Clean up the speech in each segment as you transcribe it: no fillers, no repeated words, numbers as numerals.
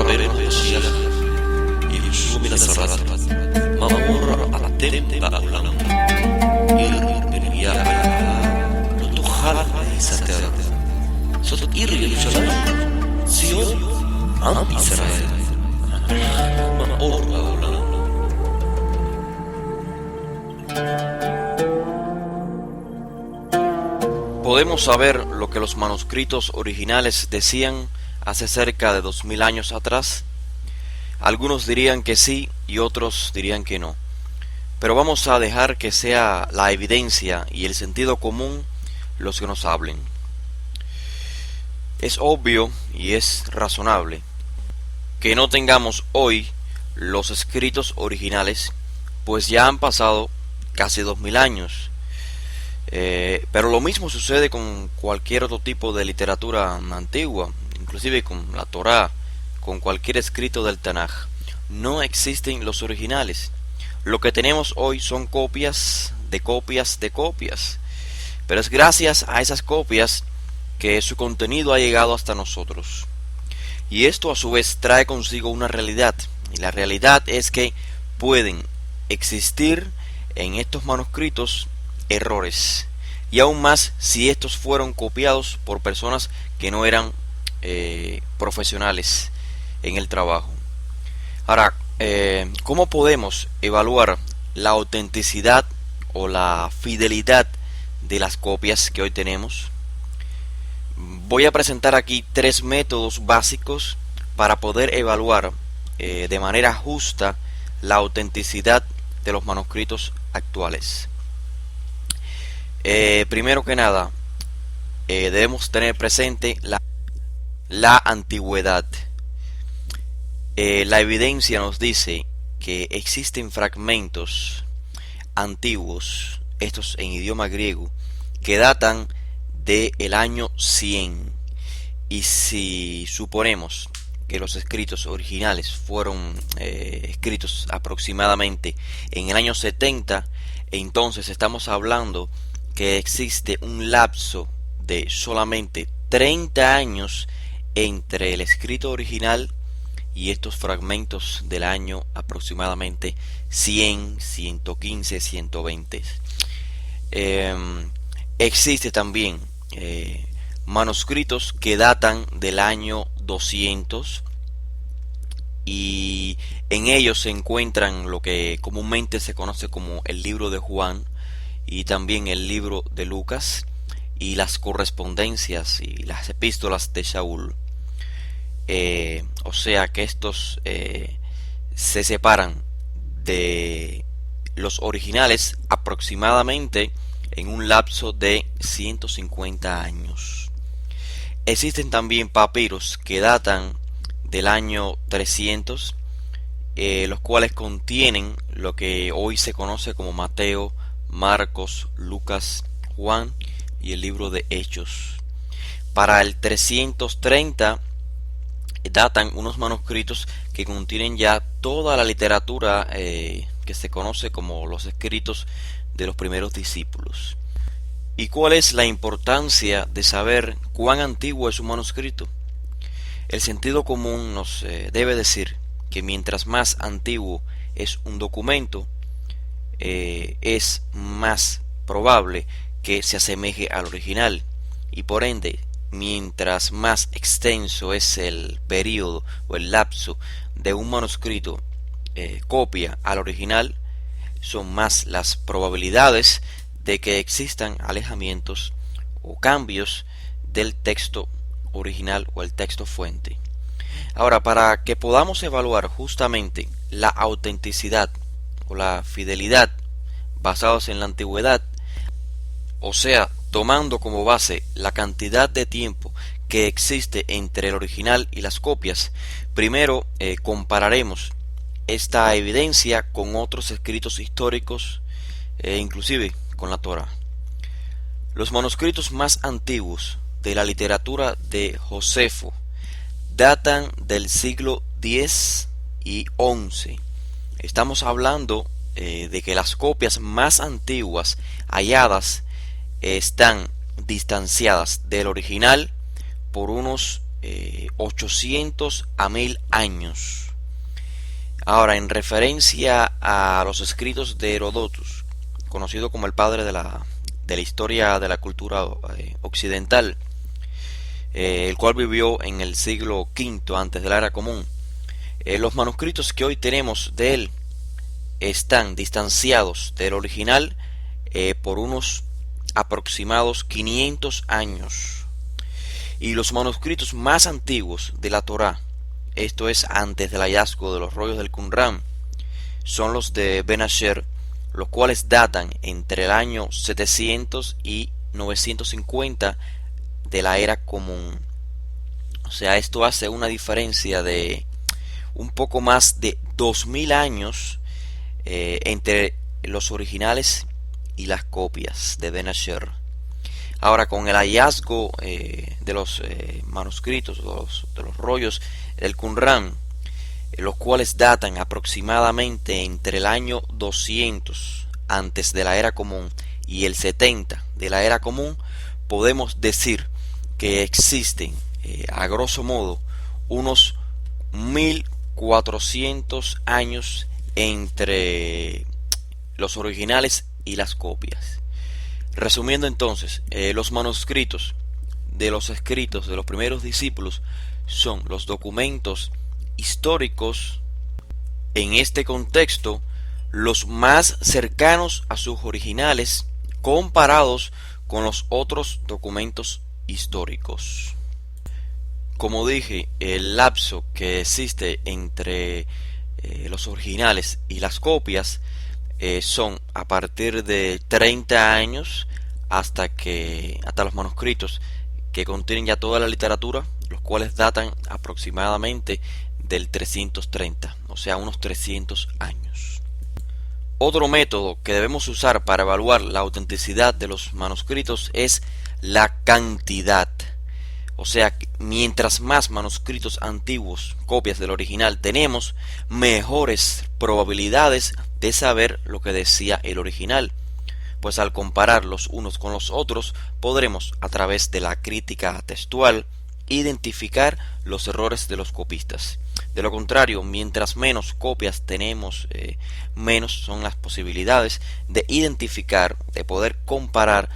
ربنا يشيخ يشو من السرات ما أمر على التم بأولام إير بالرياح لتخال ستر صوت إير يشلون سيون عم إسرائيل ما أمر بأولام. Podemos saber lo que los manuscritos originales decían hace cerca de 2000 años atrás. Algunos dirían que sí y otros dirían que no. Pero vamos a dejar que sea la evidencia y el sentido común los que nos hablen. Es obvio y es razonable que no tengamos hoy los escritos originales, pues ya han pasado casi 2000 años. Pero lo mismo sucede con cualquier otro tipo de literatura antigua, inclusive con la Torá, con cualquier escrito del Tanaj. No existen los originales. Lo que tenemos hoy son copias de copias de copias. Pero es gracias a esas copias que su contenido ha llegado hasta nosotros. Y esto a su vez trae consigo una realidad. Y la realidad es que pueden existir en estos manuscritos errores, y aún más si estos fueron copiados por personas que no eran profesionales en el trabajo. Ahora, ¿cómo podemos evaluar la autenticidad o la fidelidad de las copias que hoy tenemos? Voy a presentar aquí 3 métodos básicos para poder evaluar de manera justa la autenticidad de los manuscritos actuales. Primero que nada, debemos tener presente la antigüedad. La evidencia nos dice que existen fragmentos antiguos, estos en idioma griego, que datan del año 100. Y si suponemos que los escritos originales fueron escritos aproximadamente en el año 70, entonces estamos hablando que existe un lapso de solamente 30 años entre el escrito original y estos fragmentos del año aproximadamente 100, 115, 120. Existe también manuscritos que datan del año 200, y en ellos se encuentran lo que comúnmente se conoce como el libro de Juan y también el libro de Lucas y las correspondencias y las epístolas de Saúl. O sea que estos se separan de los originales aproximadamente en un lapso de 150 años. Existen también papiros que datan del año 300, los cuales contienen lo que hoy se conoce como Mateo, Marcos, Lucas, Juan y el libro de Hechos. Para el 330 datan unos manuscritos que contienen ya toda la literatura que se conoce como los escritos de los primeros discípulos. ¿Y cuál es la importancia de saber cuán antiguo es un manuscrito? El sentido común nos debe decir que mientras más antiguo es un documento, es más probable que se asemeje al original, y por ende, mientras más extenso es el periodo o el lapso de un manuscrito copia al original, son más las probabilidades de que existan alejamientos o cambios del texto original o el texto fuente. Ahora, para que podamos evaluar justamente la autenticidad o la fidelidad basados en la antigüedad, o sea, tomando como base la cantidad de tiempo que existe entre el original y las copias, primero compararemos esta evidencia con otros escritos históricos, inclusive con la Torá. Los manuscritos más antiguos de la literatura de Josefo datan del siglo X y XI. Estamos hablando de que las copias más antiguas halladas están distanciadas del original por unos 800 a 1000 años. Ahora, en referencia a los escritos de Herodotus, conocido como el padre de la historia de la cultura occidental, el cual vivió en el siglo V antes de la era común, los manuscritos que hoy tenemos de él están distanciados del original por unos aproximados 500 años. Y los manuscritos más antiguos de la Torá, esto es antes del hallazgo de los rollos del Qumran, son los de Ben Asher, los cuales datan entre el año 700 y 950 de la era común. O sea, esto hace una diferencia de un poco más de 2000 años entre los originales y las copias de Ben Asher. Ahora, con el hallazgo de los manuscritos, de los rollos del Qumran, los cuales datan aproximadamente entre el año 200 antes de la era común y el 70 de la era común, podemos decir que existen a grosso modo unos 1400 años entre los originales y las copias. Resumiendo entonces, los manuscritos de los escritos de los primeros discípulos son los documentos históricos, en este contexto, los más cercanos a sus originales comparados con los otros documentos históricos. Como dije, el lapso que existe entre los originales y las copias son a partir de 30 años hasta los manuscritos que contienen ya toda la literatura, los cuales datan aproximadamente del 330, o sea, unos 300 años. Otro método que debemos usar para evaluar la autenticidad de los manuscritos es la cantidad. O sea, mientras más manuscritos antiguos, copias del original tenemos, mejores probabilidades de saber lo que decía el original. Pues al comparar los unos con los otros, podremos, a través de la crítica textual, identificar los errores de los copistas. De lo contrario, mientras menos copias tenemos, menos son las posibilidades de identificar, de poder comparar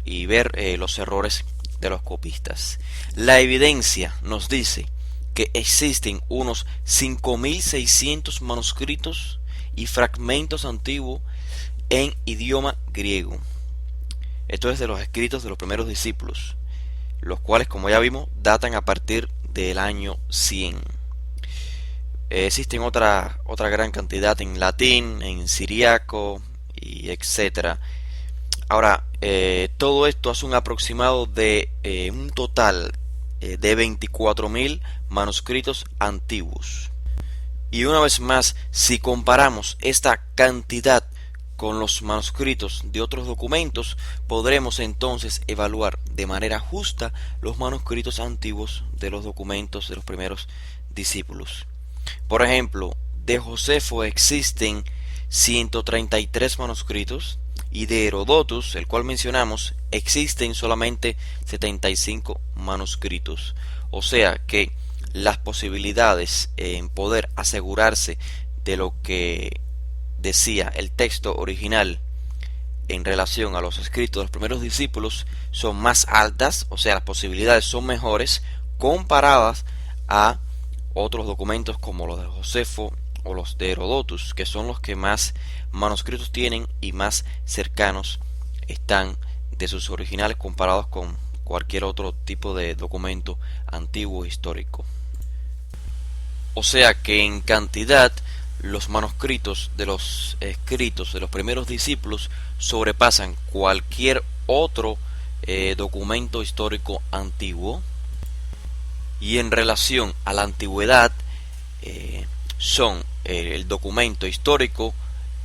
y ver los errores de los copistas. La evidencia nos dice que existen unos 5600 manuscritos y fragmentos antiguos en idioma griego. Esto es de los escritos de los primeros discípulos, los cuales, como ya vimos, datan a partir del año 100. Existen otra gran cantidad en latín, en siriaco y etcétera. Ahora, todo esto hace un aproximado de un total de 24.000 manuscritos antiguos. Y una vez más, si comparamos esta cantidad con los manuscritos de otros documentos, podremos entonces evaluar de manera justa los manuscritos antiguos de los documentos de los primeros discípulos. Por ejemplo, de Josefo existen 133 manuscritos y de Herodotus, el cual mencionamos, existen solamente 75 manuscritos. O sea que las posibilidades en poder asegurarse de lo que decía el texto original en relación a los escritos de los primeros discípulos son más altas, o sea, las posibilidades son mejores comparadas a otros documentos como los de Josefo o los de Herodotus, que son los que más manuscritos tienen y más cercanos están de sus originales comparados con cualquier otro tipo de documento antiguo histórico. O sea que en cantidad los manuscritos de los escritos de los primeros discípulos sobrepasan cualquier otro documento histórico antiguo, y en relación a la antigüedad son el documento histórico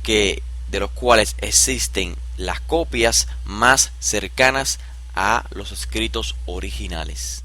de los cuales existen las copias más cercanas a los escritos originales.